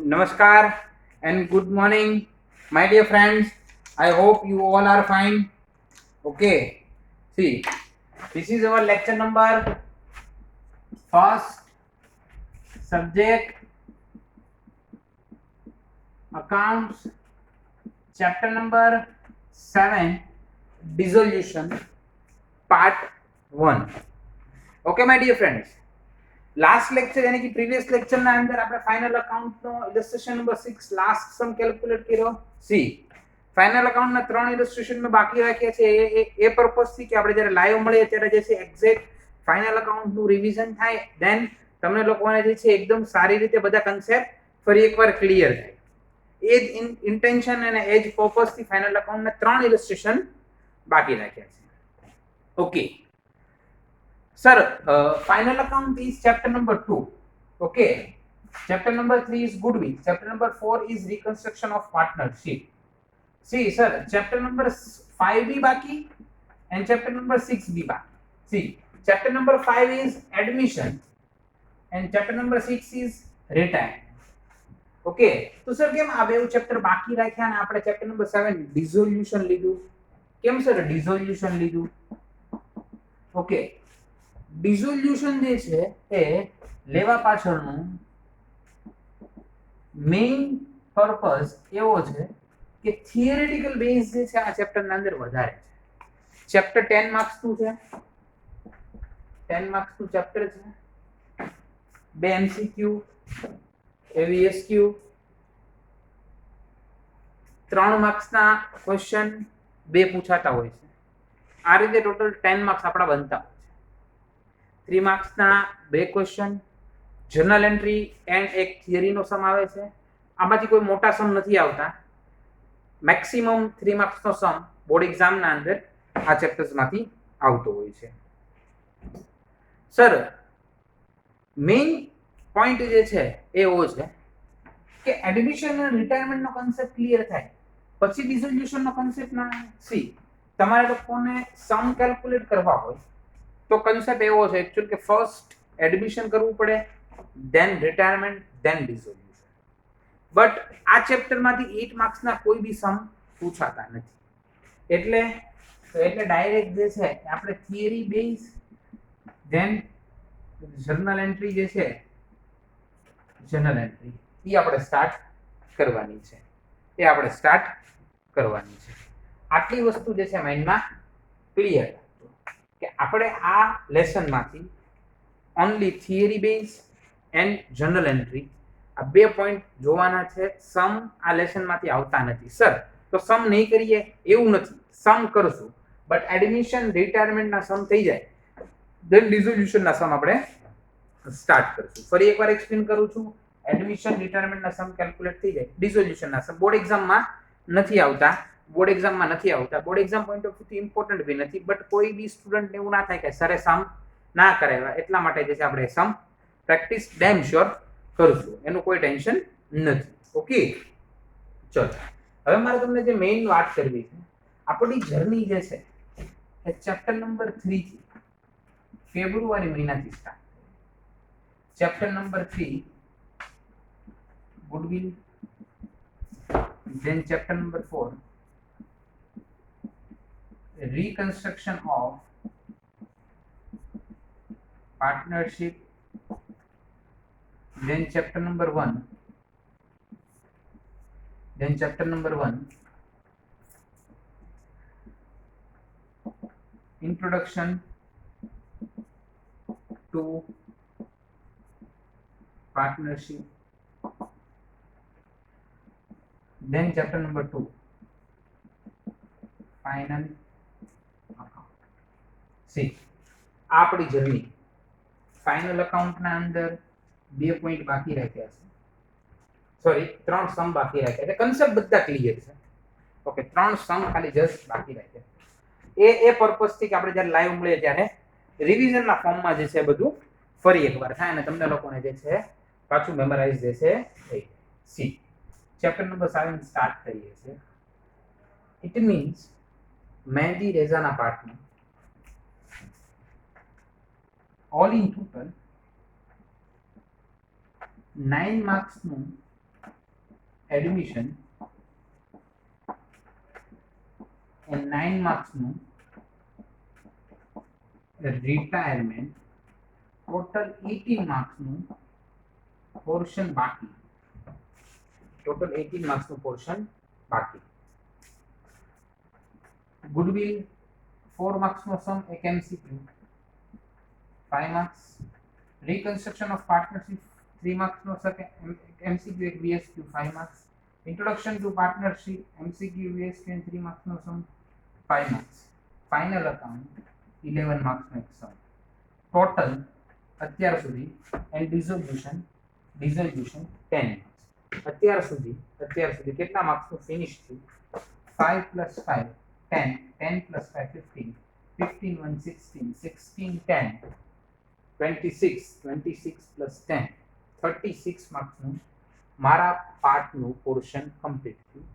Namaskar and good morning, my dear friends. I hope you all are fine. Okay, see, this is our lecture number first subject accounts, chapter number 7 dissolution, part 1. Okay, my dear friends. Last lecture यानी कि previous lecture ના અંદર આપણે final account નો ઇલસ્ટ્રેશન number 6 last સમ calculate કર્યો. C final account ના ત્રણ ઇલસ્ટ્રેશન મે બાકી રાખ્યા છે એ પર્પસ થી કે આપણે જ્યારે લાઈવ મળીએ ત્યારે જે છે એક્ઝેક્ટ ફાઇનલ અકાઉન્ટ નું રિવિઝન થાય, ધેન તમને લોકોને જે છે એકદમ સારી રીતે બધા કન્સેપ્ટ ફરી એકવાર ક્લિયર થાય. એ જ ઇન્ટેન્શન અને એ જ પર્પસ થી ફાઇનલ અકાઉન્ટ ના ત્રણ ઇલસ્ટ્રેશન બાકી રાખ્યા છે. Okay sir, final account is chapter number 2. Okay, chapter number 3 is goodwill, chapter number 4 is reconstruction of partnership. See sir, chapter number 5 bhi baki and chapter number 6 bhi baki. See, chapter number 5 is admission and chapter number 6 is retirement. Okay, તો sir કેમ આ બે chapter બાકી રાખ્યા અને આપણે chapter number 7 ડિસોલ્યુશન લીધું? કેમ સર ડિસોલ્યુશન લીધું? ઓકે, ડિસોલ્યુશન જે છે એ લેવા પાછળનું મેઇન પર્પસ એવો છે કે થિયરેટિકલ બેઝ જે છે આ ચેપ્ટરના અંદર વધારે છે. ચેપ્ટર 10 માર્ક્સ નું છે, 10 માર્ક્સ નું ચેપ્ટર છે. બે એમસીક્યુ, એવીએસક્યુ, 3 માર્ક્સના ક્વેશ્ચન બે પૂછાતા હોય છે. આ રીતે ટોટલ 10 માર્ક્સ આપણા બનતા હોય છે. 3 માર્ક્સના બે ક્વેશ્ચન, જર્નલ એન્ટ્રી એન્ડ એક થિયરીનો સમ આવે છે. આમાંથી કોઈ મોટા સમ નથી આવતા. મેક્સિમમ 3 માર્ક્સનો સમ બોર્ડ એક્ઝામના અંદર આ ચેપ્ટર્સમાંથી આવતો હોય છે. સર મેઇન પોઈન્ટ જે છે એ એવો છે કે એડમિશન અને રિટાયરમેન્ટનો કન્સેપ્ટ ક્લિયર થાય પછી ડિસોલ્યુશનનો કન્સેપ્ટ ના. સી તમારે લોકોને સમ કેલ્ક્યુલેટ કરવા હોય તો કન્સેપ્ટ એવો છે એકચ્યુઅલ કે ફર્સ્ટ એડમિશન કરવું પડે, ધેન રિટાયરમેન્ટ, ધેન ડિસોલ્યુશન. બટ આ ચેપ્ટરમાંથી 8 માર્ક્સના કોઈ બી સમ પૂછાતા નથી. એટલે ડાયરેક્ટ જે છે આપણે theory base, then journal entry જે છે, જર્નલ એન્ટ્રી એ આપણે સ્ટાર્ટ કરવાની છે. આટલી વસ્તુ જે છે માઇન્ડમાં ક્લિયર કે આપણે આ લેસનમાંથી only theory base and journal entry આ બે પોઈન્ટ જોવાના છે. સમ આ લેસનમાંથી આવતા નથી. સર તો સમ નહીં કરીએ એવું નથી, સમ કરશું, બટ એડમિશન રિટાયરમેન્ટના સમ થઈ જાય ધેન ડિસોલ્યુશનના સમ આપણે સ્ટાર્ટ કરશું. ફરી એકવાર એક્સપ્લેન કરું છું, એડમિશન રિટાયરમેન્ટના સમ કેલ્ક્યુલેટ થઈ જાય, ડિસોલ્યુશનના સમ બોર્ડ એક્ઝામમાં નથી આવતા. બોર્ડ એક્ઝામ પોઈન્ટ ઓફ વ્યૂથી ઇમ્પોર્ટન્ટ બી નથી, બટ કોઈ બી સ્ટુડન્ટને એવું ના થાય કે સરે સમ ના કરાવ્યા, એટલા માટે જે છે આપણે સમ પ્રેક્ટિસ ડેમ શ્યોર કરશું, એનું કોઈ ટેન્શન નથી. ઓકે, ચલો હવે મારે તમને જે મેઇન વાત કરવી છે, આપણી જર્ની જે છે એ ચેપ્ટર નંબર 3 થી ફેબ્રુઆરી મહિનાથી start. Chapter number 3 goodwill, then chapter number 4 reconstruction of partnership, then chapter number 1 introduction to partnership, then chapter number 2 final account. See, આપણી જર્ની ફાઇનલ અકાઉન્ટના અંદર 2 પોઈન્ટ બાકી રાખ્યા છે, સોરી 3 સમ બાકી રાખ્યા છે. કન્સેપ્ટ બધા ક્લિયર છે. ઓકે, 3 સમ ખાલી જસ્ટ બાકી રાખ્યા. એ પર્પસ થી કે આપણે જ્યારે લાઈવ મળીએ ત્યારે રિવિઝનના ફોર્મમાં જે છે બધું ફરી એકવાર થાય અને તમને લોકોને જે છે પાછું મેમરાઇઝ જે છે થઈ. સી ચેપ્ટર નંબર 7 સ્ટાર્ટ કરીએ છીએ. ઇટ મીન્સ મહેંદી રેઝાના partner all in total 9 marks નું એડમિશન એ 9 માર્ક્સનું રિટાયરમેન્ટ ટોટલ 18 માર્ક્સનું પોર્શન બાકી ટોટલ 18 માર્ક્સનું પોર્શન બાકી ગુડવિલ 4 માર્ક્સનો સમ એક MCQ 5 marks reconstruction of partnership 3 marks no sir MCQ एक BSQ 5 marks introduction to partnership MCQ BSQ and 3 marks no sum 5 marks final account 11 marks no sum total અત્યાર સુધી and dissolution 10 marks અત્યાર સુધી કેટલા marks નું finish થયું 5 plus 5 10 10 plus 5 15 15 1 16 16 10 26 plus 10 36 માર્ક્સનું મારા પાર્ટનું પોર્શન કમ્પ્લીટ થયું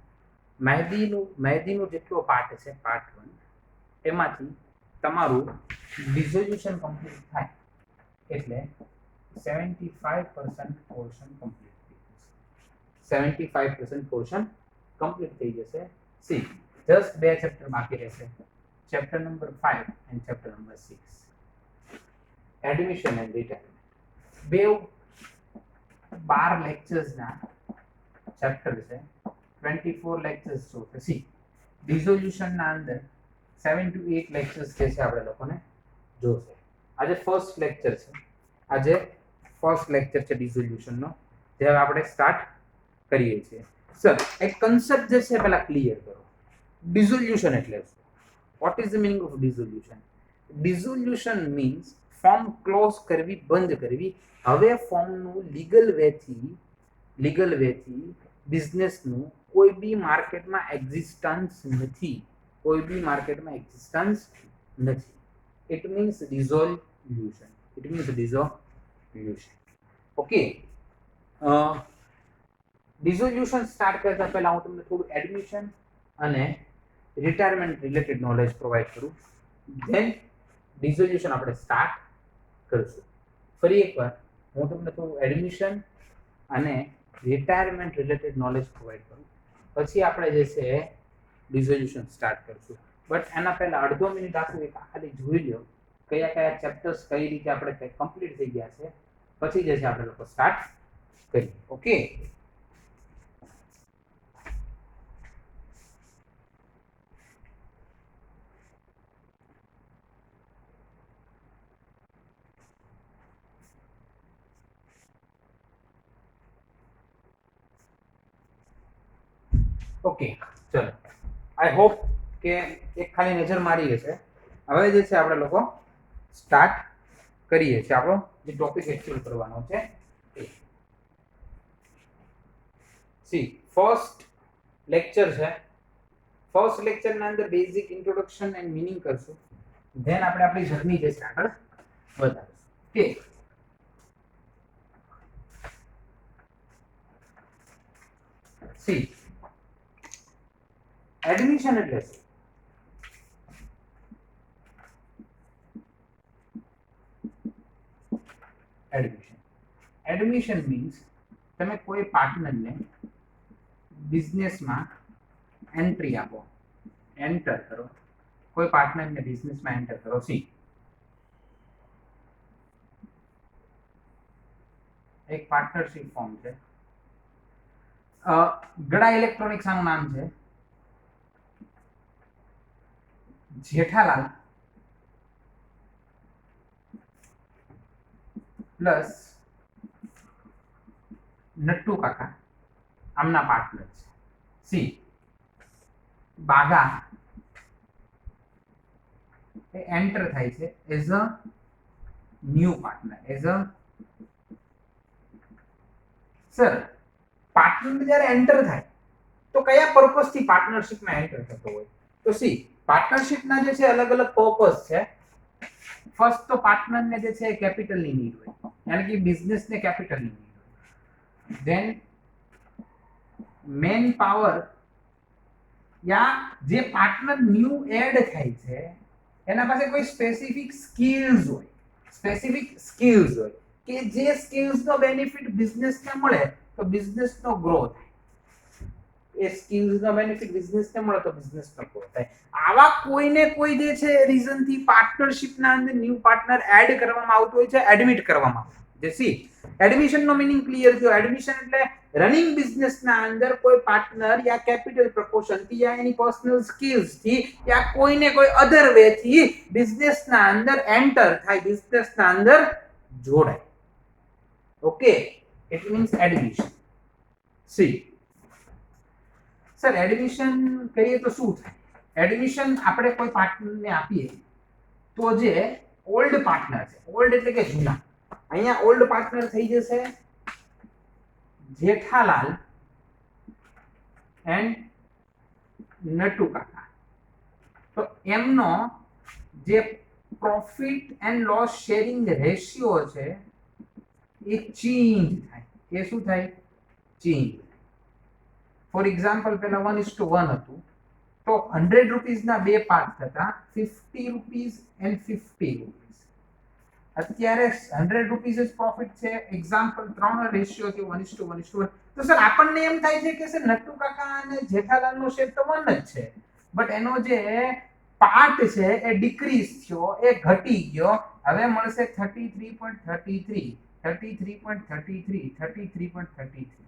મહેદીનું જેટલો પાર્ટ છે પાર્ટ 1 એમાંથી તમારું ડિસોલ્યુશન કમ્પ્લીટ થાય એટલે 75% પોર્શન કમ્પ્લીટ થઈ જશે 75% પોર્શન કમ્પ્લીટ થઈ જશે સી જસ્ટ બે ચેપ્ટર બાકી રહેશે chapter number 5 and chapter number 6 admission and retirement બે 12 લેક્ચર્સ ના ચેપ્ટર છે 24 લેક્ચર્સ છે સી ડિસોલ્યુશન ના અંદર 7 to 8 લેક્ચર્સ જે છે આપણે લોકોને જોશે આજે ફર્સ્ટ લેક્ચર છે ડિસોલ્યુશન નો જે હવે આપણે સ્ટાર્ટ કરીએ છીએ સર એક કન્સેપ્ટ જે છે પહેલા ક્લિયર કરો ડિસોલ્યુશન એટલે શું what is the meaning of dissolution dissolution means firm close કરવી બંધ કરવી હવે ફોર્મનું લીગલ વેથી બિઝનેસનું કોઈ બી માર્કેટમાં એક્ઝિસ્ટન્સ નથી ઇટ મીન્સ ડિસોલ્યુશન ઓકે ડિસોલ્યુશન સ્ટાર્ટ કરતા પહેલા હું તમને થોડું એડમિશન અને રિટાયરમેન્ટ રિલેટેડ નોલેજ પ્રોવાઈડ કરું ધેન ડિસોલ્યુશન આપણે સ્ટાર્ટ કરશું ફરી એકવાર હું તમને થોડું એડમિશન અને રિટાયરમેન્ટ રિલેટેડ નોલેજ પ્રોવાઈડ કરું પછી આપણે જે છે ડિસોલ્યુશન સ્ટાર્ટ કરશું બટ એના પહેલા અડધો મિનિટ આખું એક ખાલી જોઈ લો કયા ચેપ્ટર્સ કઈ રીતે આપણે કમ્પ્લીટ થઈ ગયા છે પછી જે છે આપણે લોકો સ્ટાર્ટ કરીએ ઓકે ઓકે ચલો આઈ હોપ કે એક ખાલી નજર મારી હશે હવે જે છે આપણે લોકો સ્ટાર્ટ કરીએ છીએ આપણો જે ટોપિક એક્ચ્યુઅલ કરવાનો છે સી ફર્સ્ટ લેક્ચર છે ફર્સ્ટ લેક્ચરના અંદર બેઝિક ઇન્ટ્રોડક્શન એન્ડ મીનિંગ કરશું ધેન આપણે આપણી જર્ની જે છે આગળ વધારીશું ઓકે સી એડમિશન એટલે શું એડમિશન મીન્સ તમે કોઈ પાર્ટનરને બિઝનેસમાં એન્ટ્રી આપો એન્ટર કરો કોઈ પાર્ટનરને બિઝનેસમાં એન્ટર કરો સી એક પાર્ટનરશિપ ફોર્મ છે ગડા ઇલેક્ટ્રોનિક્સ આનું નામ છે જેઠાલાલ પ્લસ નટ્ટુ કાકા આમના પાર્ટનર છે સી બાગા એ એન્ટર થાય છે as a new partner sir partner જ્યારે એન્ટર થાય તો કયા પર્પસ થી પાર્ટનરશિપમાં એન્ટર થતો હોય તો સી પાર્ટનરશિપના જે છે અલગ અલગ પર્પસ છે ફર્સ્ટ તો પાર્ટનરને જે છે કેપિટલની નીડ હોય યાની કે બિઝનેસને કેપિટલની નીડ હોય ધેન મેન પાવર યા જે પાર્ટનર ન્યૂ એડ થાય છે એના પાસે કોઈ સ્પેસિફિક સ્કિલ્સ હોય કે જે સ્કિલ્સનો બેનિફિટ બિઝનેસને મળે તો બિઝનેસનો ગ્રો થાય એ સ્કિલ્સનો બેનિફિટ બિઝનેસને મળે તો બિઝનેસનો ગ્રો થાય. આવા કોઈને કોઈ જે છે રીઝનથી પાર્ટનરશિપના અંદર ન્યૂ પાર્ટનર એડ કરવામાં આવતો હોય છે, એડમિટ કરવામાં આવે છે. સી એડમિશનનો મીનિંગ ક્લિયર થયો. એડમિશન એટલે રનિંગ બિઝનેસના અંદર કોઈ પાર્ટનર યા કેપિટલ પ્રપોર્શનથી યા એની પર્સનલ સ્કિલ્સથી યા કોઈને કોઈ અધર વેથી બિઝનેસના અંદર એન્ટર થાય, બિઝનેસના અંદર જોડાય. Okay, it means admission. C sir admission કરીએ તો શું થાય? એડમિશન આપણે કોઈ પાર્ટનરને આપીએ તો જે ઓલ્ડ પાર્ટનર છે, ઓલ્ડ એટલે કે જૂના, અહીંયા ઓલ્ડ પાર્ટનર થઈ જશે જેઠાલાલ એન્ડ નટુ કાકા. તો એમનો જે profit and loss sharing ratio છે એ ચેન્જ થાય. એ શું થાય? ચેન્જ. ફોર એક્ઝામ્પલ પહેલા 1:1 હતું તો 100 રૂપીસના બે પાર્ટ થતા 50 રૂપીસ એન્ડ 50 રૂપીસ. અત્યારે 100 રૂપીસ જ પ્રોફિટ છે. એક્ઝામ્પલ 3 રેશિયો થયો 1:1. તો સર આપણને એમ થાય છે કે સર નટુ કાકા અને જેઠાલાલનો શેર તો 1 જ છે, બટ એનો જે પાર્ટ છે એ ડિક્રીઝ થયો, એ ઘટી ગયો. હવે મળશે 33.33, 33.33, 33.33.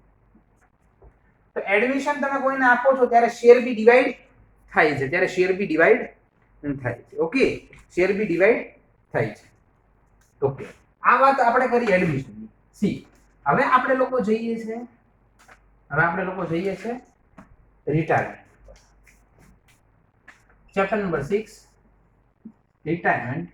તો એડમિશન તમે કોઈને આપો છો ત્યારે શેર બી ડિવાઈડ થાય છે, ત્યારે શેર બી ડિવાઈડ થાય છે. ઓકે, શેર બી ડિવાઈડ થાય છે. ઓકે, આ વાત આપણે કરી એડમિશનની. સી હવે આપણે લોકો જઈએ છે retirement. Chapter number 6 retirement.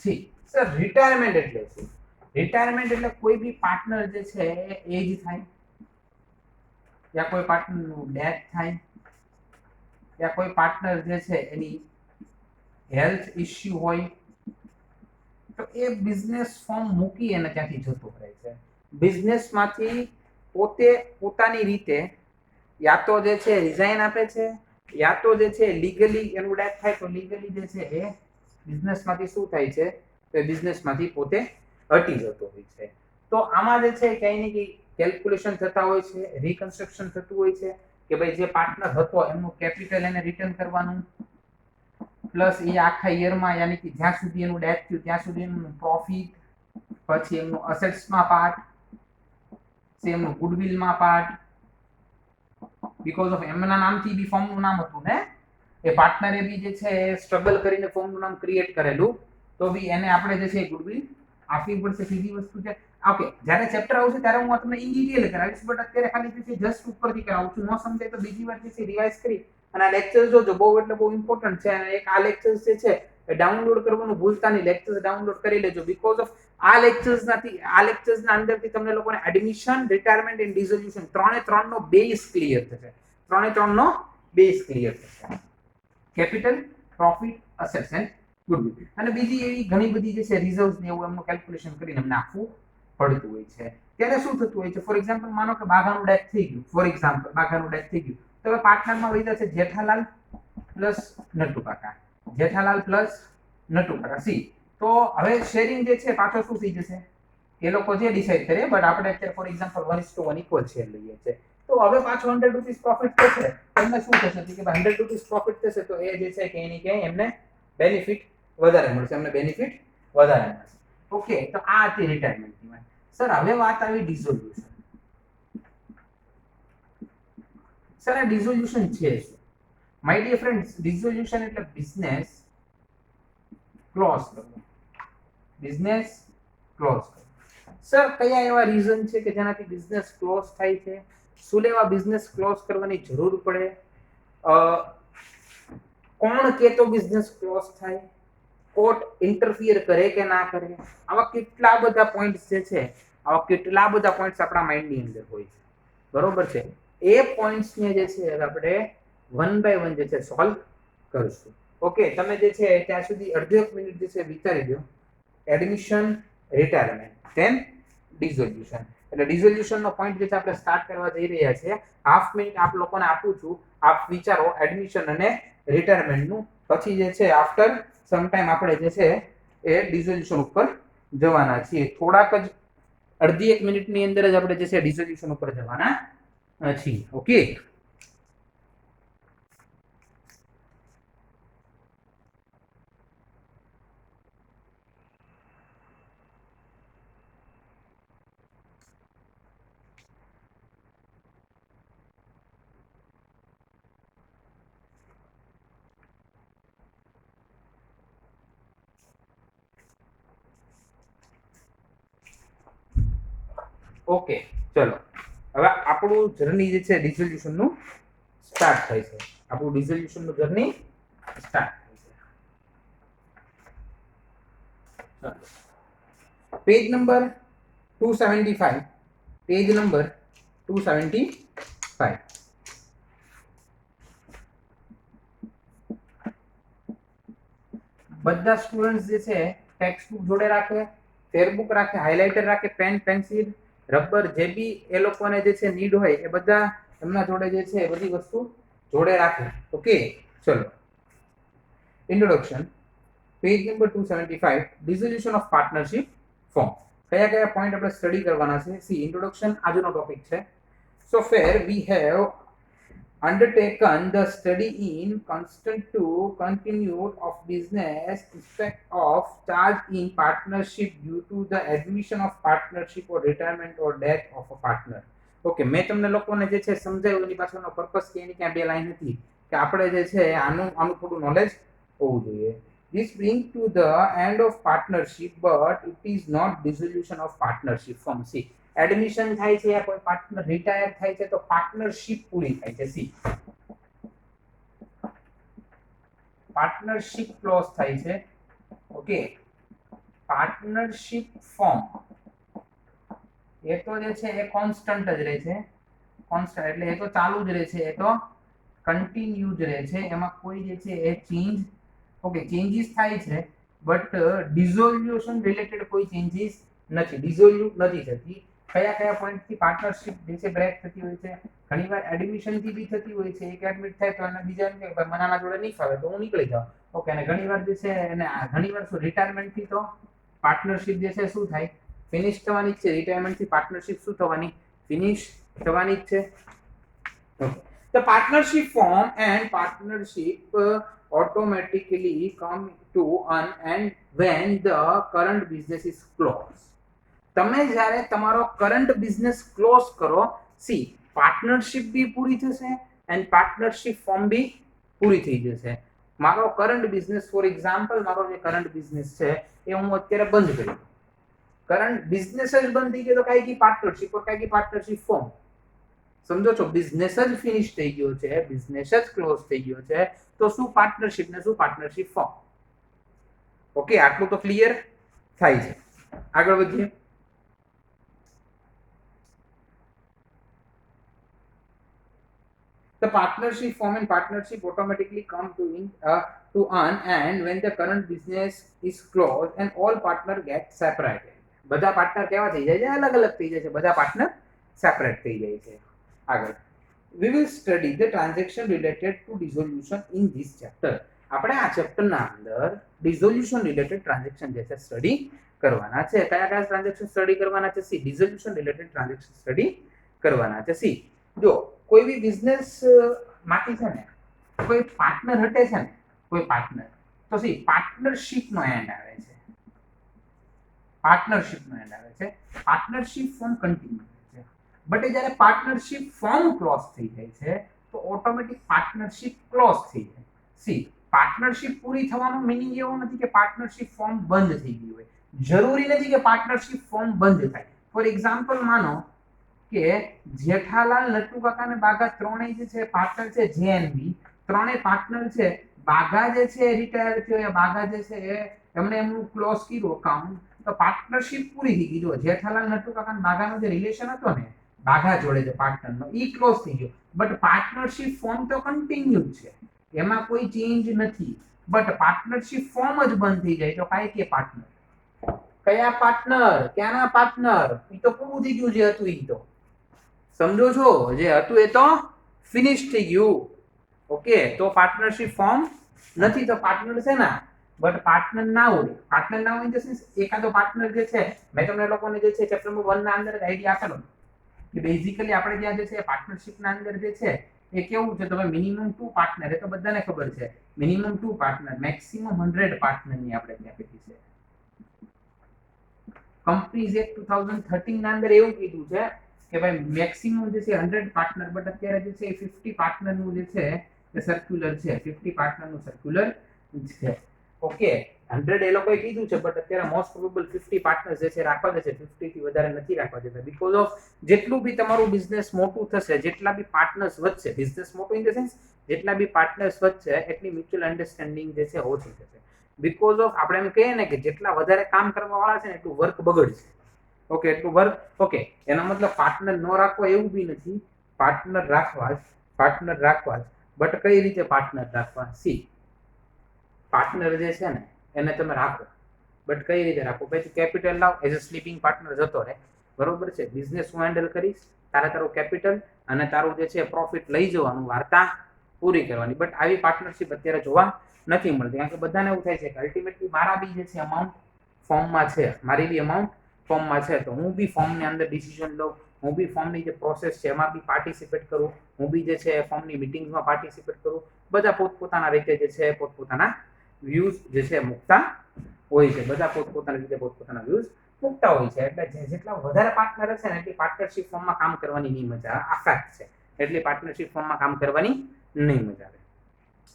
C sir retirement એટલે શું? રિટાયરમેન્ટ એટલે કોઈ બી પાર્ટનર જે છે એજ થાય, યા કોઈ પાર્ટનરનું ડેથ થાય, યા કોઈ પાર્ટનર જે છે એની હેલ્થ ઇશ્યુ હોય તો એ બિઝનેસ ફોર્મ મૂકી અને ત્યાંથી જતો રહે છે. બિઝનેસમાંથી પોતે પોતાની રીતે યા તો જે છે રિઝાઇન આપે છે, યા તો જે છે લીગલી એનું ડેથ થાય તો લીગલી જે છે એ બિઝનેસમાંથી શું થાય છે તો એ બિઝનેસમાંથી પોતે હટી જતો હોય છે. તો આમાં જે છે ક્યાંય ને ક્યાંય કેલ્ક્યુલેશન થતા હોય છે, રિકન્સ્ટ્રક્શન થતું હોય છે કે ભાઈ જે પાર્ટનર હતો એમનું કેપિટલ એને રિટર્ન કરવાનું, પ્લસ એ આખા યરમાં યાની કે જ્યાં સુધી એનું ડેથ થયું ત્યાં સુધી એનું પ્રોફિટ, પછી એમનું અસેટ્સમાં પાર્ટ, એમનું ગુડવિલમાં પાર્ટ, બીકોઝ ઓફ એમના નામથી બી ફોર્મનું નામ હતું ને, એ પાર્ટનરે બી જે છે સ્ટ્રગલ કરીને ફોર્મનું નામ ક્રિએટ કરેલું, તો બી એને આપણે જે છે ગુડવિલ આપવી પડશે. સીધી વસ્તુ છે. ઓકે, જ્યારે ચેપ્ટર આવશે ત્યારે હું તમને ઇન ડિટેલ કરાવીશ, બટ અત્યારે ખાલી જે છે જસ્ટ ઉપરથી કરાવું છું. ન સમજાય તો બીજી વાર જે છે રિવાઇઝ કરી અને આ લેક્ચર્સ જોજો, બહુ એટલે બહુ ઇમ્પોર્ટન્ટ છે. અને એક આ લેક્ચર્સ જે છે એ ડાઉનલોડ કરવાનું ભૂલતા નહીં. લેક્ચર્સ ડાઉનલોડ કરી લેજો, બીકોઝ ઓફ આ લેક્ચર્સના અંદરથી તમને લોકોને એડમિશન, રિટાયરમેન્ટ એન્ડ ડિસોલ્યુશન ત્રણનો બેઝ ક્લિયર થશે. ત્રણનો બેઝ ક્લિયર થશે. Capital, profit, assets and goodwill. અને બીજી એવી ઘણી બધી જે છે રિઝર્વ્સ ને એવું એમનું કેલ્ક્યુલેશન કરીને એમને આપવું પડતું હોય છે. ત્યારે શું થતું હોય છે? ફોર એક્ઝામ્પલ માનો કે બાઘાનું ડેથ થઈ ગયું, તો હવે પાર્ટનરમાં વહી જશે જેઠાલાલ પ્લસ નટુ કાકા, જેઠાલાલ પ્લસ નટુ કાકા. સી તો હવે શેરિંગ જે છે પાછો શું થઈ જશે? એ લોકો જે ડિસાઈડ કરે, બટ આપણે અત્યારે ફોર એક્ઝામ્પલ 1:1 ઇક્વલ શેર લઈએ છે. તો હવે પાછો 100 રૂપીસ પ્રોફિટ થશે. એમને શું થશે કે 100 રૂપીસ પ્રોફિટ થશે તો એ જે છે કે એની ક્યાંય એમને બેનિફિટ વધારે મળશે, ઓકે, તો આ હતી રિટાયરમેન્ટની વાત. સર હવે વાત આવી ડિસોલ્યુશન. સર આ ડિસોલ્યુશન છે શું? માય ડિયર ફ્રેન્ડ્સ, ડિસોલ્યુશન એટલે બિઝનેસ ક્લોઝ કરવો. બિઝનેસ ક્લોઝ કરવો. સર કયા એવા રીઝન છે કે જેનાથી બિઝનેસ ક્લોઝ થાય છે? શું લેવા બિઝનેસ ક્લોઝ કરવાની જરૂર પડે? કોણ કે તો બિઝનેસ ક્લોઝ થાય? કોર્ટ ઇન્ટરફિયર કરે કે ના કરે? આવા કેટલા બધા પોઈન્ટ્સ જે છે, આપણા માઇન્ડની અંદર હોય છે, બરોબર છે? એ પોઈન્ટ્સને જે છે આપણે વન બાય વન જે છે સોલ્વ કરશું. ઓકે, તમે જે છે ત્યાં સુધી અડધો 1 મિનિટ જે છે વિચારી દો. Admission, retirement, then dissolution. એટલે ડિસોલ્યુશનનો પોઈન્ટ જે છે આપણે સ્ટાર્ટ કરવા જઈ રહ્યા છીએ. હાફ મિનિટ આપ લોકોને આપું છું, આપ વિચારો એડમિશન અને રિટાયરમેન્ટનું. પછી જે છે આફ્ટર સમ ટાઈમ આપણે જે છે એ ડિસોલ્યુશન ઉપર જવાના છીએ. થોડાક જ અડધી 1 મિનિટની અંદર જ આપણે જે છે ડિસોલ્યુશન ઉપર જવાના નથી. ઓકે, ઓકે, ચલો હવે આપણું જર્ની જે છે ડિસોલ્યુશન નું સ્ટાર્ટ થાય છે. આપણું ડિસોલ્યુશન નું જર્ની સ્ટાર્ટ થાય છે. Page number 275, page number 275. બધા સ્ટુડન્ટ્સ જે છે ટેક્સ્ટ બુક જોડે રાખે, ફેરબુક રાખે, હાઇલાઇટર રાખે, પેન, પેન્સિલ, રબર, જે બી એ લોકોને જે છે નીડ હોય એ બધા એમના જોડે જે છે બધી વસ્તુ જોડે રાખે. ઓકે, ચલો introduction, page number 275, dissolution of partnership firm. કયા કયા પોઈન્ટ આપણે સ્ટડી કરવાના છે? સી, ઇન્ટ્રોડક્શન આજનો ટોપિક છે. So far we have undertaken the study in constant to continued of business effect of charge in partnership due to the admission of partnership or retirement or death of a partner. Okay, મેં તમને લોકોને જે છે સમજાવ્યું એની પાછળનો purpose કે એની ક્યાં બે લાઈન હતી કે આપણે જે છે આનું થોડું નોલેજ હોવું જોઈએ. This brings to the end of partnership, but it is not dissolution of partnership from C. Admission થાય છે યા કોઈ પાર્ટનર રિટાયર થાય છે તો પાર્ટનરશિપ પૂરી થાય છે. સી, પાર્ટનરશિપ ક્લોઝ થાય છે. ઓકે, પાર્ટનરશિપ ફોર્મ એ તો જે છે એ કોન્સ્ટન્ટ જ રહે છે. કોન્સ્ટન્ટ એટલે એ તો ચાલુ જ રહે છે, એ તો કન્ટિન્યુ જ રહે છે, એમાં કોઈ જે છે એ ચેન્જ ઓકે ચેન્જીસ થાય છે બટ ડિસોલ્યુશન રિલેટેડ કોઈ ચેન્જીસ નથી, ડિસોલ્યુટ નથી થતી. કયા કયા પોઈન્ટ થી પાર્ટનરશિપ જે છે બ્રેક થતી હોય છે? ઘણીવાર એડમિશન થી બી થતી હોય છે. એક એડમિટ થાય તો એને બીજા એમ કે મને આના જોડે નહીં ફાવે તો હું નીકળી જાઉં. ઓકે, અને ઘણીવાર જે છે એને ઘણીવાર શું રિટાયરમેન્ટ થી તો પાર્ટનરશિપ જે છે શું થાય? ફિનિશ થવાની જ છે. રિટાયરમેન્ટ થી પાર્ટનરશિપ શું થવાની? ફિનિશ થવાની જ છે. The partnership form and partnership automatically come to an end when the current business is closed. તમે જ્યારે તમારો કરંટ બિઝનેસ ક્લોઝ કરો, સી પાર્ટનરશિપ બી પૂરી થશે એન્ડ પાર્ટનરશિપ ફોર્મ બી પૂરી થઈ જશે. મારો કરંટ બિઝનેસ, ફોર એક્ઝામ્પલ મારો જે કરંટ બિઝનેસ છે એ હું અત્યારે બંધ કરી દઉં. કરંટ બિઝનેસ જ બંધ થઈ ગયો તો કાંઈ કી પાર્ટનરશિપ ઓર કાંઈ કી પાર્ટનરશિપ ફોર્મ. સમજો છો, બિઝનેસ જ ફિનિશ થઈ ગયો છે, બિઝનેસ જ ક્લોઝ થઈ ગયો છે તો શું પાર્ટનરશિપ ને શું પાર્ટનરશિપ ફોર્મ. ઓકે, આટલું તો ક્લિયર થાય છે. આગળ વધીએ. The partnership form and partnership automatically come to an end when the current business is closed and all partner get separated. બધા પાર્ટનર કેવા થઈ જાય છે? અલગ અલગ થઈ જાય છે. બધા પાર્ટનર સેપરેટ થઈ જાય છે. આગળ we will study the transaction related to dissolution in this chapter. આપણે આ ચેપ્ટરના અંદર ડિસોલ્યુશન રિલેટેડ ટ્રાન્ઝેક્શન જે છે સ્ટડી કરવાના છે. કયા કયા ટ્રાન્ઝેક્શન સ્ટડી કરવાના છે? સી, ડિસોલ્યુશન રિલેટેડ ટ્રાન્ઝેક્શન સ્ટડી કરવાના છે. સી, જો કોઈ બી બિઝનેસ માંથી છે ને કોઈ પાર્ટનર હટે છે ને, કોઈ પાર્ટનર, તો સી પાર્ટનરશિપ નો એન્ડ આવે છે. પાર્ટનરશિપ નો એન્ડ આવે છે. પાર્ટનરશિપ ફોર્મ કન્ટિન્યુ છે. બટ જ્યારે પાર્ટનરશિપ ફોર્મ ક્લોઝ થઈ જાય છે તો ઓટોમેટિક પાર્ટનરશિપ ક્લોઝ થઈ જાય. સી, પાર્ટનરશિપ પૂરી થવાનો મીનિંગ એવો નથી કે પાર્ટનરશિપ ફોર્મ બંધ થઈ ગયું હોય. જરૂરી નથી કે પાર્ટનરશિપ ફોર્મ બંધ થાય. ફોર એક્ઝામ્પલ માનો કે જેઠાલાલ, નટુ કાકા અને બાઘા ત્રણેય જે છે પાર્ટનર છે, જેએનબી ત્રણેય પાર્ટનર છે. બાઘા જે છે રિટાયર થયો, બાઘા જે છે એમણે એમનું ક્લોઝ કર્યું અકાઉન્ટ, તો પાર્ટનરશિપ પૂરી થઈ ગઈ. જો જેઠાલાલ, નટુ કાકા અને બાઘાનો જે રિલેશન હતો ને બાઘા જોડે જે પાર્ટનરનો, ઈ ક્લોઝ થઈ ગયો. બટ પાર્ટનરશિપ ફોર્મ તો કન્ટિન્યુ છે, એમાં કોઈ ચેન્જ નથી. બટ પાર્ટનરશિપ ફોર્મ જ બંધ થઈ જાય તો કાંઈ કે પાર્ટનર. કયા પાર્ટનર? ક્યાંના પાર્ટનર? ઈ તો પૂરું થઈ ગયું જે હતું ઈ તો. સમજો છો, જે હતું એ તો ફિનિશ થઈ ગયું. ઓકે, તો પાર્ટનરશિપ ફોર્મ નથી તો પાર્ટનર છે ના, બટ પાર્ટનર ના હોય. પાર્ટનર ના હોય તો એકાદો પાર્ટનર જે છે, મેં તમને લોકોને જે છે ચેપ્ટર નંબર 1 ના અંદર આઈડિયા આપેલો કે બેઝિકલી આપણે ત્યાં જે છે પાર્ટનરશિપના અંદર જે છે એ કેવું છે, તમે મિનિમમ 2 પાર્ટનર, એ તો બધાને ખબર છે, મિનિમમ 2 પાર્ટનર, મેક્સિમમ 100 પાર્ટનરની આપણે ત્યાં કીધી છે. કંપનીઝ એક્ટ 2013 ના અંદર એવું કીધું છે કે ભાઈ મેક્સિમમ જે છે 100 પાર્ટનર, બટ અત્યારે જે છે 50 પાર્ટનરનું જે છે એ સર્ક્યુલર છે, 50 પાર્ટનરનું સર્ક્યુલર છે. ઓકે, 100 એ લોકોએ કીધું છે, બટ અત્યારે મોસ્ટ પ્રોબેબલ 50 પાર્ટનર્સ જે છે રાખવા છે, 50 થી વધારે નથી રાખવા જતા, બીકોઝ ઓફ જેટલું બી તમારું બિઝનેસ મોટું થશે, જેટલા બી પાર્ટનર્સ વધશે, બિઝનેસ મોટું ઇન ધ સેન્સ જેટલા બી પાર્ટનર્સ વધશે એટલી મ્યુચ્યુઅલ અન્ડરસ્ટેન્ડિંગ જે છે ઓછી થશે. બીકોઝ ઓફ આપણે એમ કહીએ ને કે જેટલા વધારે કામ કરવા વાળા છે ને એટલું વર્ક બગડશે. ઓકે, એટલું વર્ક, ઓકે, એનો મતલબ પાર્ટનર ન રાખવા એવું બી નથી, પાર્ટનર રાખવા જ, પાર્ટનર રાખવા જ, બટ કઈ રીતે પાર્ટનર રાખવા? સી, પાર્ટનર જે છે ને એને તમે રાખો, બટ કઈ રીતે રાખો? પછી કેપિટલ લાવ, એઝ અ સ્લીપિંગ પાર્ટનર જતો રહે, બરોબર છે, બિઝનેસ હું હેન્ડલ કરીશ, તારું કેપિટલ અને તારું જે છે પ્રોફિટ લઈ જવાનું, વાર્તા પૂરી કરવાની. બટ આવી પાર્ટનરશિપ અત્યારે જોવા નથી મળતી, કારણ કે બધાને એવું થાય છે કે અલ્ટિમેટલી મારા બી જે છે અમાઉન્ટ ફોર્મમાં છે, મારી બી અમાઉન્ટ ફોર્મમાં છે, તો હું બી ફોર્મની અંદર ડિસિઝન લઉં, હું બી ફોર્મની જે પ્રોસેસ છે એમાં બી પાર્ટિસિપેટ કરું, હું બી જે છે ફોર્મની મિટિંગ્સમાં પાર્ટિસિપેટ કરું. બધા પોતપોતાના રીતે જે છે પોતપોતાના વ્યૂઝ જે છે મૂકતા હોય છે, બધા પોતપોતાની રીતે પોતપોતાના વ્યૂઝ મૂકતા હોય છે. એટલે જેટલા વધારે પાર્ટનર હશે ને એટલી પાર્ટનરશિપ ફોર્મમાં કામ કરવાની નહીં મજા આવે, આ ફેક્ટ છે, એટલી પાર્ટનરશિપ ફોર્મમાં કામ કરવાની નહીં મજા આવે.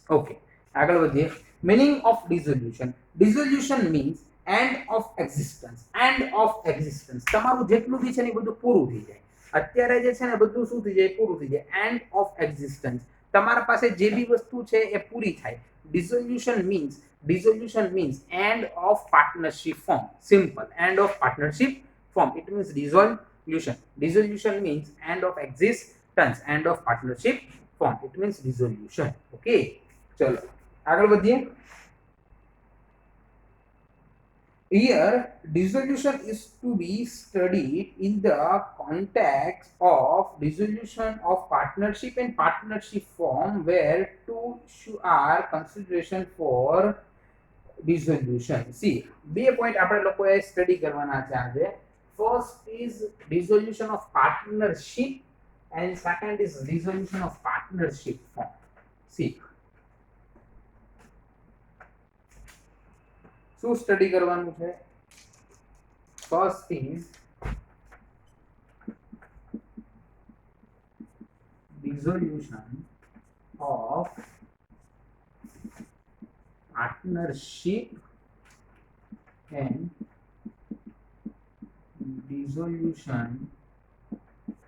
ઓકે, આગળ વધીએ. Meaning of dissolution. Dissolution means end of existence. End of existence, તમારું જેટલું બી છે ને બધું પૂરું થઈ જાય. અત્યારે જે છે ને બધું શું થઈ જાય? પૂરું થઈ જાય. એન્ડ ઓફ એક્ઝિસ્ટન્સ, તમારા પાસે જે બી વસ્તુ છે એ પૂરી થાય. ડિસોલ્યુશન means end of partnership form. Simple, end of partnership form, it means dissolution. Dissolution means end of existence, end of partnership form, it means dissolution. Okay, ચલો આગળ વધીએ. Here, dissolution is to be studied in the context of dissolution of partnership and partnership form, where two are consideration for dissolution. See, બે point આપણે લોકોએ study કરવાના છે આજે. First is dissolution of partnership and second is dissolution of partnership form. See, શું study કરવાનું છે? First is dissolution of partnership and dissolution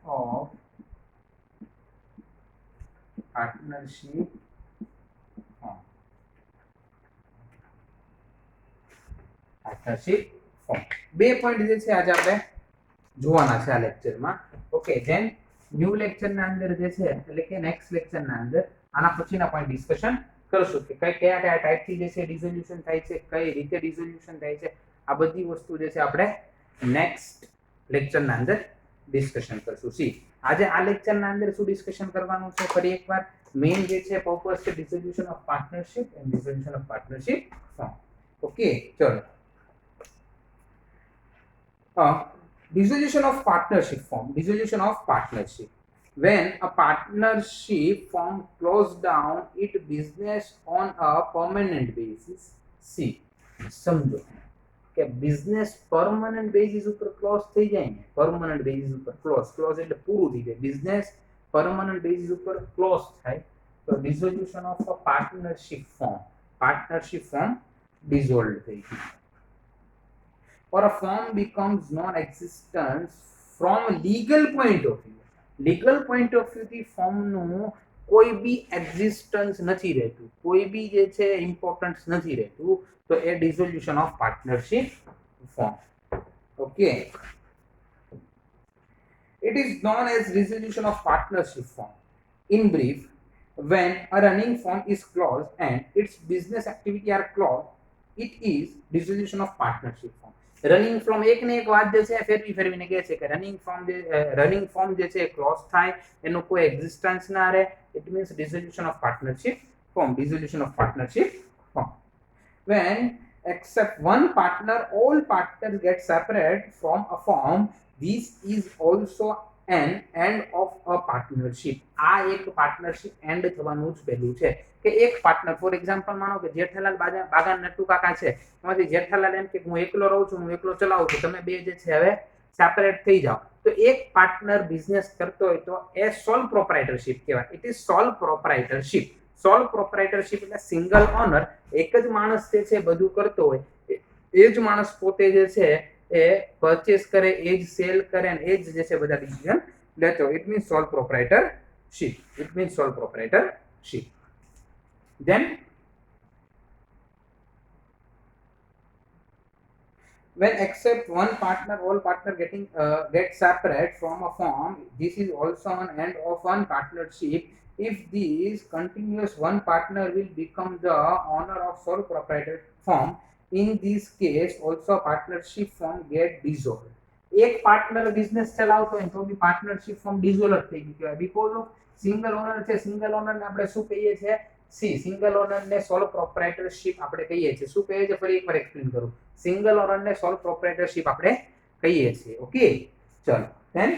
of partnership form. Partnership form. બે પોઈન્ટ જે છે આજે આપણે જોવાના છે આ લેક્ચરમાં. ઓકે, ધેન ન્યૂ લેક્ચરના અંદર જે છે એટલે કે નેક્સ્ટ લેક્ચરના અંદર આના પછીના પોઈન્ટ ડિસ્કશન કરશું કે કયા કયા ટાઈપથી જે છે ડિસોલ્યુશન થાય છે, કઈ રીતે ડિસોલ્યુશન થાય છે, આ બધી વસ્તુ જે છે આપણે નેક્સ્ટ લેક્ચરના અંદર ડિસ્કશન કરશું. સી, આજે આ લેક્ચરના અંદર શું ડિસ્કશન કરવાનું છે? ફરી એકવાર મેઇન જે છે પર્પસ છે dissolution of partnership and dissolution of partnership firm. Okay, ચલો. Dissolution of partnership form. Dissolution of partnership. When a partnership firm close down its business on a permanent basis. See, સમજો કે business permanent basis ઉપર close થઈ જાય ને, permanent basis ઉપર close એટલે પૂરું થઈ જાય. બિઝનેસ પરમનન્ટ બેઝિસ ઉપર ક્લોઝ થાય તો dissolution of a partnership firm dissolved થઈ ગઈ. or a firm becomes non-existent from legal point of view. Legal point of view થી ફોર્મનું કોઈ બી એક્ઝિસ્ટન્સ નથી રહેતું, કોઈ બી જે છે ઇમ્પોર્ટન્સ નથી રહેતું, તો એ dissolution of partnership firm. Okay, it is known as dissolution of partnership form. In brief, when a running firm is closed and its business activity are closed, it is dissolution of partnership form. Running from એક ને એક વાત જે છે ફેરવીને કહે છે કે રનિંગ ફોર્મ જે છે ક્લોઝ થાય, એનું કોઈ એક્ઝિસ્ટન્સ ના રહે, it means dissolution of partnership firm. Dissolution of partnership firm. When except one partner, all partners get separate from a firm, this is also end of a partnership. આ એક partnership and થવાનું જ પહેલું છે કે એક પાર્ટનર, ફોર એક્ઝામ્પલ માનો કે જેઠાલાલ બાગાન નટુ કાકા છે, એમાંથી જેઠાલાલ એમ કે હું એકલો રહું છું, હું એકલો ચલાવું છું, તમે બે જે છે હવે સેપરેટ થઈ જાઓ, તો એક પાર્ટનર બિઝનેસ કરતો હોય તો એ સોલ પ્રોપ્રાઇટરશિપ કહેવાય. ઇટ ઇઝ સોલ પ્રોપ્રાઇટરશિપ. સોલ પ્રોપ્રાઇટરશિપ એટલે સિંગલ ઓનર, એક જ માણસ જે છે બધું કરતો હોય, એ જ માણસ પોતે જે છે એ પરચેસ કરે, એ જ સેલ કરે અને એ જ જે છે બધા ડિસિઝન લેતો. It means sole proprietorship. It means sole proprietorship. Then when except one partner, all partner get separate from a firm, this is also an end of one partnership. If this continuous, one partner will become the owner of sole proprietor firm. In this case also partnership firm get dissolved. એક partner business ચલાવતો હોય તો બી partnership form dissolve થઈ ગયું કહેવાય. Because of single honour છે, single ઓનરને આપણે શું કહીએ છીએ? સી સિંગલ ઓનરને સોલ પ્રોપ્રાઇટરશિપ આપણે કહીએ છીએ. શું કહીએ છીએ? ફરી એકવાર એક્સપ્લેન કરું. સિંગલ ઓનરને સોલ પ્રોપ્રાઇટરશિપ આપણે કહીએ છીએ. ઓકે, ચલો. Then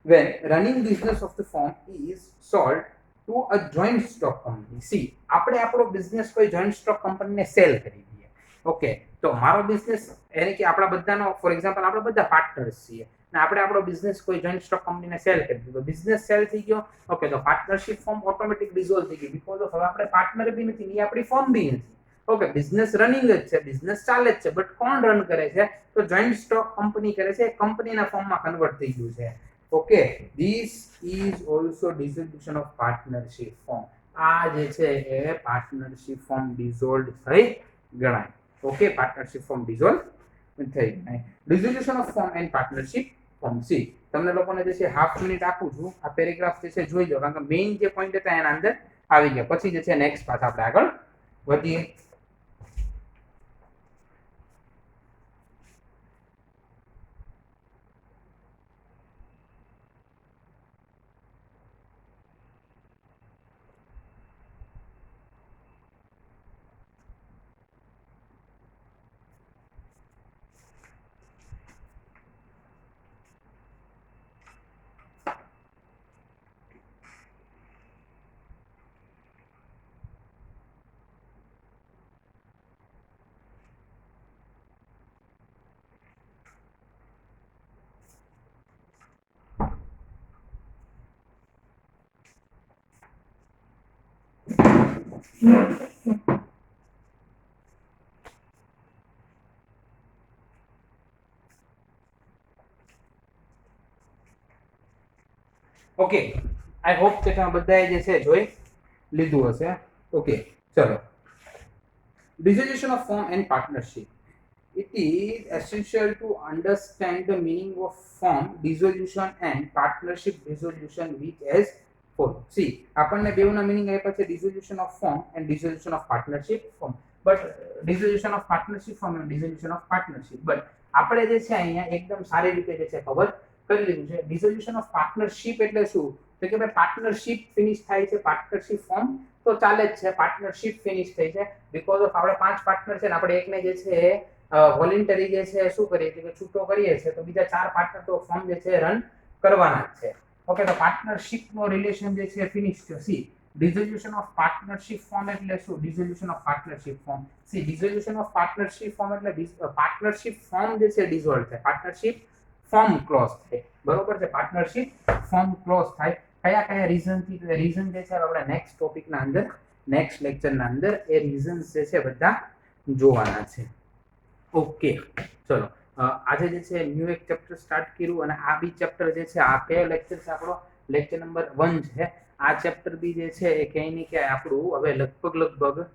when running business of the firm is sold to a joint stock company. C આપણે આપણો બિઝનેસ કોઈ જોઈન્ટ સ્ટોક કંપનીને સેલ કરી દઈએ. ઓકે, તો મારો બિઝનેસ એટલે કે આપણા બધાનો, ફોર એક્ઝામ્પલ આપણે બધા પાર્ટનર્સ છીએ ને આપણે આપણો બિઝનેસ કોઈ જોઈન્ટ સ્ટોક કંપનીને સેલ કરી દીધો, બિઝનેસ સેલ થઈ ગયો. ઓકે, તો પાર્ટનરશિપ ફોર્મ ઓટોમેટિક ડિઝોલ્વ થઈ ગઈ. બીકોઝ ઓફ હવે આપણે પાર્ટનર બી નથી ને આપણી ફોર્મ બી નથી. ઓકે, બિઝનેસ રનિંગ જ છે, બિઝનેસ ચાલે જ છે, બટ કોણ રન કરે છે? તો જોઈન્ટ સ્ટોક કંપની કરે છે, કંપનીના ફોર્મમાં કન્વર્ટ થઈ ગયું છે. Okay, this is also dissolution of partnership firm. આ જે છે એ પાર્ટનરશિપ ફોર્મ ડિઝોલ્વ થઈ ગણાય. ઓકે, પાર્ટનરશિપ ફોર્મ ડિઝોલ્વ થઈ ગણાય. Dissolution of firm and partnership firm. See તમને લોકોને જે છે હાફ મિનિટ આપું છું, આ પેરેગ્રાફ જે છે જોઈ લો, કારણ કે મેઇન જે પોઈન્ટ હતા એના અંદર આવી ગયા. પછી જે છે નેક્સ્ટ પાછા આપણે આગળ વધીએ. ઓકે, આઈ હોપ કે તમે બધાએ જે છે જોઈ લીધું હશે. ઓકે, ચલો. Dissolution of firm and partnership. It is essential to understand the meaning of firm dissolution and partnership dissolution which as follows. See, આપણને બેવના મીનિંગ આપ્યા છે, dissolution of firm and dissolution of partnership firm. But dissolution of partnership firm and dissolution of partnership. But આપણે જે છે અહીંયા એકદમ સારી રીતે જે છે કવર કરી લીધું છે. ડિસોલ્યુશન ઓફ પાર્ટનરશિપ એટલે શું? તો કે ભાઈ પાર્ટનરશિપ ફિનિશ થાય છે, પાર્ટનરશિપ ફોર્મ તો ચાલે જ છે, પાર્ટનરશિપ ફિનિશ થઈ છે. બીકોઝ ઓફ આપણે 5 પાર્ટનર છે ને આપણે એકને જે છે વોલન્ટરી જે છે શું કરીએ છીએ કે છૂટો કરીએ છીએ, તો બીજા 4 પાર્ટનર તો ફોર્મ જે છે રન કરવાના જ છે. ઓકે, તો પાર્ટનરશિપ નો રિલેશન જે છે ફિનિશ થયો. See dissolution of partnership firm એટલે શું? Dissolution of partnership firm. See dissolution of partnership firm એટલે પાર્ટનરશિપ ફોર્મ જે છે ડિસોલ્વ થાય, પાર્ટનરશિપ ફોર્મ ક્લોઝ થાય. બરોબર છે? પાર્ટનરશિપ ફોર્મ ક્લોઝ થાય. કયા કયા રીઝન થી? રીઝન જે છે આપણે નેક્સ્ટ ટોપિક ના અંદર, નેક્સ્ટ લેક્ચર ના અંદર એ રીઝન્સ જે છે બધા જોવાના છે. ઓકે, ચલો. આજે જે છે ન્યુ એક ચેપ્ટર સ્ટાર્ટ કર્યું અને આ બી ચેપ્ટર જે છે, આ કયો લેક્ચર છે? આપણો લેક્ચર નંબર 1 છે. આ ચેપ્ટર બી જે છે એ કઈ નહીં કે આપણું હવે લગભગ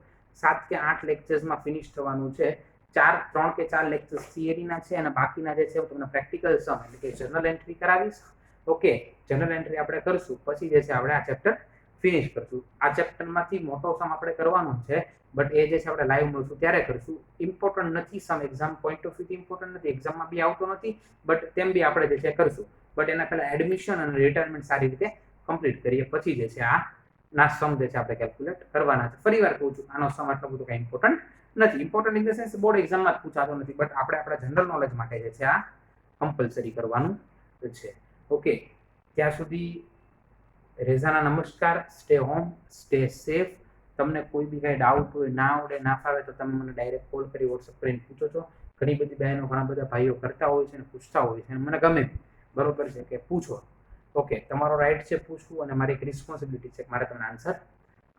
7 કે 8 લેક્ચર્સમાં ફિનિશ થવાનું છે. 3 કે 4 લેક્ચર્સ થિયરીના છે અને બાકીના જે છે હું તમને પ્રેક્ટિકલ સમ એટલે કે જર્નલ એન્ટ્રી કરાવીશ. ઓકે, જર્નલ એન્ટ્રી આપણે કરશું, પછી જે છે આપણે આ ચેપ્ટર ફિનિશ કરશું. આ ચેપ્ટરમાંથી મોટો સમ આપણે કરવાનો છે, બટ એ જે છે આપણે લાઈવ મળશું ત્યારે કરશું. ઇમ્પોર્ટન્ટ નથી સમ, એક્ઝામ પોઈન્ટ ઓફ વ્યૂથી ઇમ્પોર્ટન્ટ નથી, એક્ઝામમાં બી આવતો નથી, બટ તેમ બી આપણે જે છે કરશું. બટ એના પહેલા એડમિશન અને રિટાયરમેન્ટ સારી રીતે કમ્પ્લીટ કરીએ, પછી જે છે આ ના સમ જે છે આપણે કેલ્ક્યુલેટ કરવાના છે. ફરી વાર કહું છું, આનો સમ આટલો બધું કંઈ ઇમ્પોર્ટન્ટ નથી. Important in the sense board એક્ઝામમાં જ પૂછાતો નથી, બટ આપણે આપણા જનરલ નોલેજ માટે જે છે આ કમ્પલસરી કરવાનું છે. ઓકે, ત્યાં સુધી રેઝાના નમસ્કાર. Stay home, stay safe. તમને કોઈ બી કાંઈ ડાઉટ હોય, ના આવડે, ના ફાવે તો તમે મને ડાયરેક્ટ કોલ કરી વોટ્સઅપ કરીને પૂછો છો. ઘણી બધી બહેનો, ઘણા બધા ભાઈઓ કરતા હોય છે અને પૂછતા હોય છે અને મને ગમે બરોબર છે કે પૂછો. ઓકે, તમારો રાઈટ છે પૂછવું અને મારી એક રિસ્પોન્સિબિલિટી છે કે મારે તમને આન્સર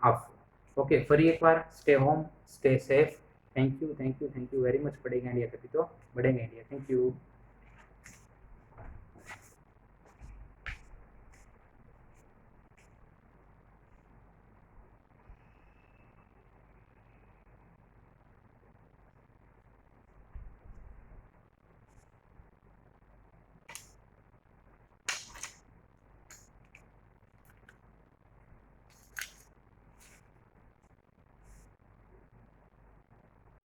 આપવો. ઓકે, ફરી એકવાર stay home, stay safe. Thank you very much. बढ़ेंगे इंडिया कभी तो बढ़ेंगे इंडिया. Thank you.